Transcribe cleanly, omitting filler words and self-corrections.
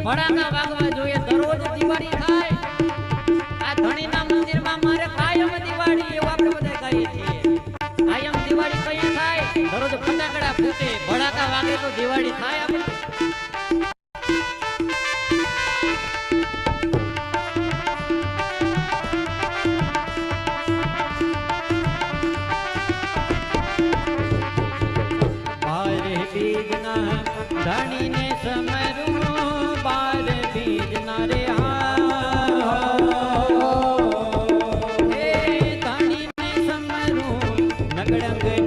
ભડાકા વાગવા જોઈએ દરરોજ દિવાળી થાય આ ધણીના મંદિરમાં મારે કાયમ દિવાળી એવું આપણે બધા કહીએ છીએ કાયમ દિવાળી કઈ થાય દરરોજ ફટાકડા ફૂટે ભડાકા વાગે તો દિવાળી થાય આપણે ધણી ને સમરું બાર બીજ ના રે ધણી ને સમરું નગડંગ